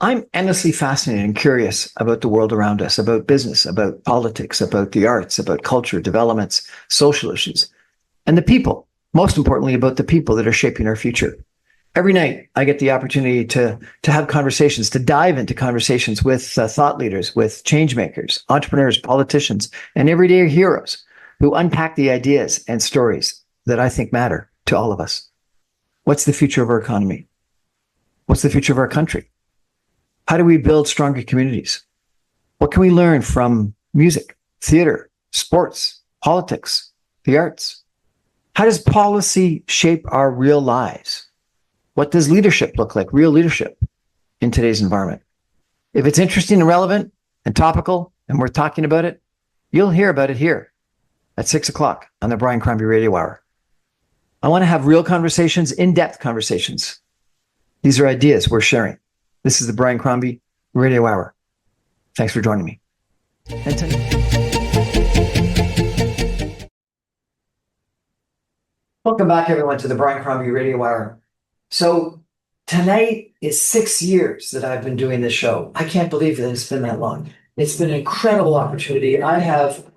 I'm endlessly fascinated and curious about the world around us, about business, about politics, about the arts, about culture, developments, social issues, and the people. Most importantly, about the people that are shaping our future. Every night, I get the opportunity to have conversations, to dive into conversations with thought leaders, with change makers, entrepreneurs, politicians, and everyday heroes who unpack the ideas and stories that I think matter to all of us. What's the future of our economy? What's the future of our country? How do we build stronger communities? What can we learn from music, theater, sports, politics, the arts? How does policy shape our real lives? What does leadership look like, real leadership in today's environment? If it's interesting and relevant and topical and we're talking about it, you'll hear about it here at 6 o'clock on the Brian Crombie Radio Hour. I want to have real conversations, in-depth conversations. These are ideas we're sharing. This is the Brian Crombie Radio Hour. Thanks for joining me. Welcome back, everyone, to the Brian Crombie Radio Hour. So tonight is 6 years that I've been doing this show. I can't believe that it's been that long. It's been an incredible opportunity. I have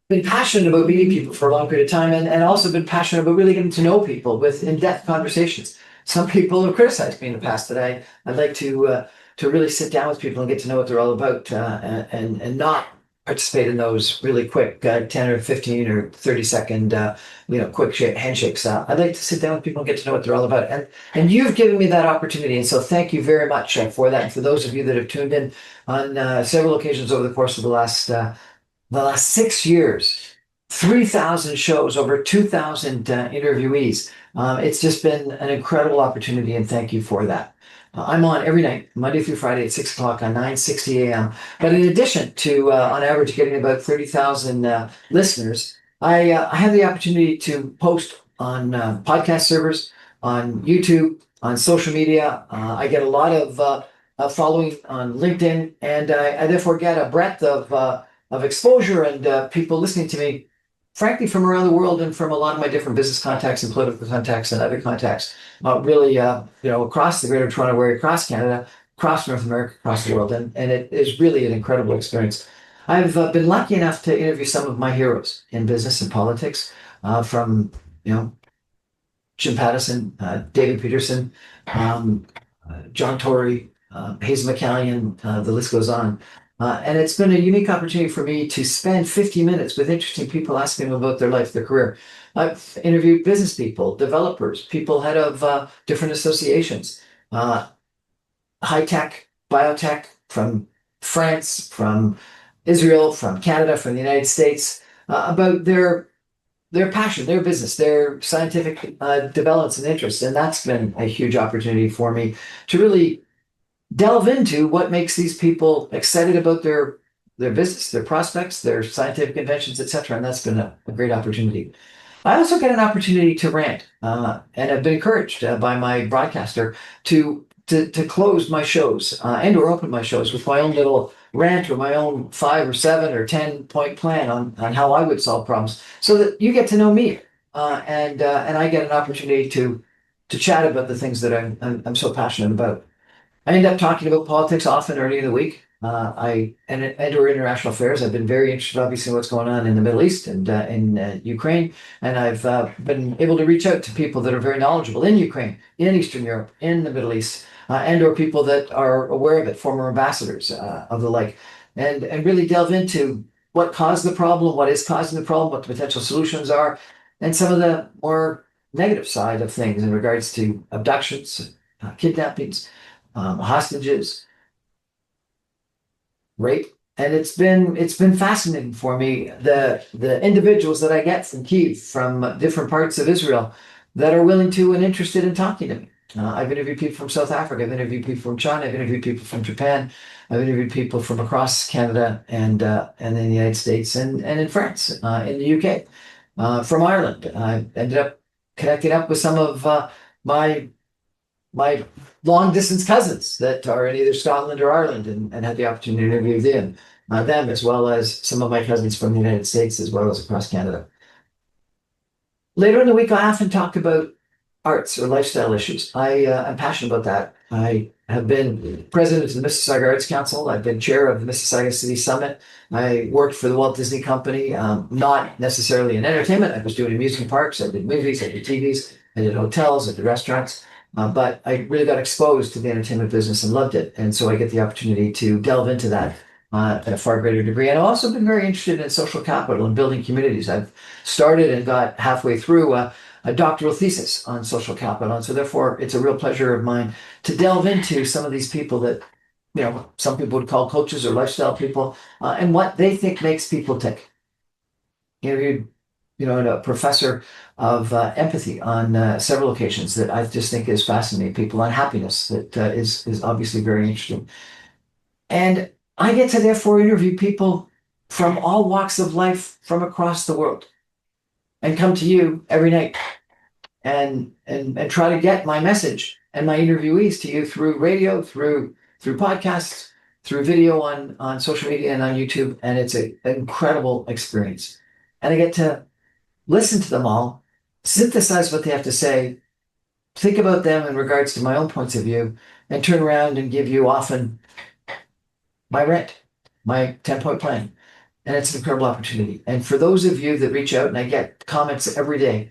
been passionate about meeting people for a long period of time and also been passionate about really getting to know people with in-depth conversations. Some people have criticized me in the past that I'd like to really sit down with people and get to know what they're all about and not participate in those really quick 10 or 15 or 30-second quick handshakes. I'd like to sit down with people and get to know what they're all about. And you've given me that opportunity. And so thank you very much for that. And for those of you that have tuned in on several occasions over the course of the last 6 years, 3,000 shows, over 2,000 interviewees. It's just been an incredible opportunity, and thank you for that. I'm on every night, Monday through Friday at 6 o'clock on 960 a.m. But in addition to, on average, getting about 30,000 listeners, I have the opportunity to post on podcast servers, on YouTube, on social media. I get a lot of following on LinkedIn, and I therefore get a breadth of exposure and people listening to me, frankly, from around the world and from a lot of my different business contacts and political contacts and other contacts, really, across the greater Toronto area, across Canada, across North America, across the world. And it is really an incredible experience. I've been lucky enough to interview some of my heroes in business and politics, from, Jim Pattison, David Peterson, John Tory, Hayes McCallion, the list goes on. And it's been a unique opportunity for me to spend 50 minutes with interesting people asking them about their life, their career. I've interviewed business people, developers, people head of different associations, high-tech, biotech from France, from Israel, from Canada, from the United States, about their passion, their business, their scientific developments and interests. And that's been a huge opportunity for me to really delve into what makes these people excited about their business, their prospects, their scientific inventions, etc. And that's been a great opportunity. I also get an opportunity to rant, and I've been encouraged by my broadcaster to close my shows and or open my shows with my own little rant or my own 5 or 7 or 10-point plan on how I would solve problems, so that you get to know me, and I get an opportunity to chat about the things that I'm so passionate about. I end up talking about politics often early in the week. I enter international affairs. I've been very interested, obviously, in what's going on in the Middle East and in Ukraine. And I've been able to reach out to people that are very knowledgeable in Ukraine, in Eastern Europe, in the Middle East, and or people that are aware of it, former ambassadors of the like, and really delve into what caused the problem, what is causing the problem, what the potential solutions are, and some of the more negative side of things in regards to abductions, kidnappings, hostages, rape. And it's been fascinating for me, the individuals that I get from Kyiv, from different parts of Israel, that are willing to and interested in talking to me. I've interviewed people from South Africa, I've interviewed people from China, I've interviewed people from Japan, I've interviewed people from across Canada and in the United States and in France, in the UK, from Ireland. I ended up connecting up with some of my long distance cousins that are in either Scotland or Ireland, and had the opportunity to interview them, as well as some of my cousins from the United States, as well as across Canada. Later in the week, I often talk about arts or lifestyle issues. I'm passionate about that. I have been president of the Mississauga Arts Council. I've been chair of the Mississauga City Summit. I worked for the Walt Disney Company, not necessarily in entertainment. I was doing amusement parks. I did movies. I did TVs. I did hotels. I did restaurants. But I really got exposed to the entertainment business and loved it. And so I get the opportunity to delve into that at a far greater degree. And I've also been very interested in social capital and building communities. I've started and got halfway through a doctoral thesis on social capital. And so therefore, it's a real pleasure of mine to delve into some of these people that, some people would call coaches or lifestyle people, and what they think makes people tick. Interviewed, a professor of empathy on several occasions that I just think is fascinating. People on happiness that is obviously very interesting. And I get to therefore interview people from all walks of life from across the world and come to you every night and try to get my message and my interviewees to you through radio, through podcasts, through video on social media and on YouTube. And it's an incredible experience. And I get to listen to them all, synthesize what they have to say, think about them in regards to my own points of view, and turn around and give you often my rant, my 10-point plan. And it's an incredible opportunity. And for those of you that reach out, and I get comments every day,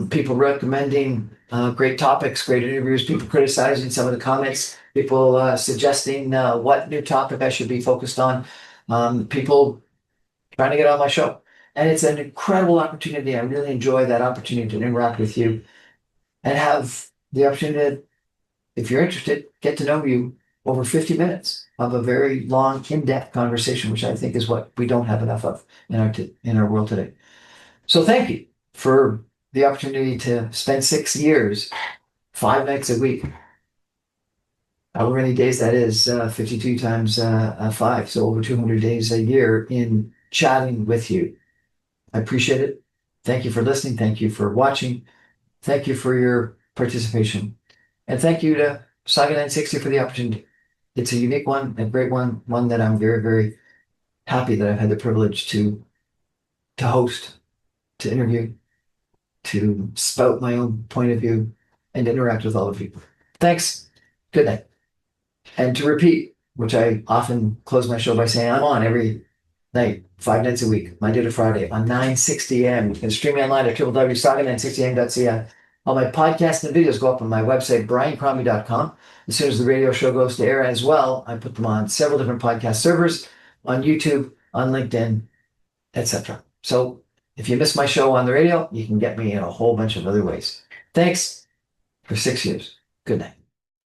people recommending great topics, great interviews, people criticizing some of the comments, people suggesting what new topic I should be focused on, people trying to get on my show. And it's an incredible opportunity. I really enjoy that opportunity to interact with you and have the opportunity to, if you're interested, get to know you over 50 minutes of a very long, in-depth conversation, which I think is what we don't have enough of in our world today. So thank you for the opportunity to spend 6 years, 5 nights a week, however many days that is, 52 times 5, so over 200 days a year in chatting with you. I appreciate it. Thank you for listening. Thank you for watching. Thank you for your participation. And thank you to Saga 960 for the opportunity. It's a unique one, a great one that I'm very, very happy that I've had the privilege to host, to interview, to spout my own point of view, and interact with all of you. Thanks. Good night. And to repeat, which I often close my show by saying, I'm on every night, 5 nights a week, Monday to Friday, on 9:60 a.m. You can stream me online at www.saga960am.ca. All my podcasts and videos go up on my website, briancrombie.com. As soon as the radio show goes to air as well, I put them on several different podcast servers, on YouTube, on LinkedIn, etc. So if you miss my show on the radio, you can get me in a whole bunch of other ways. Thanks for 6 years. Good night.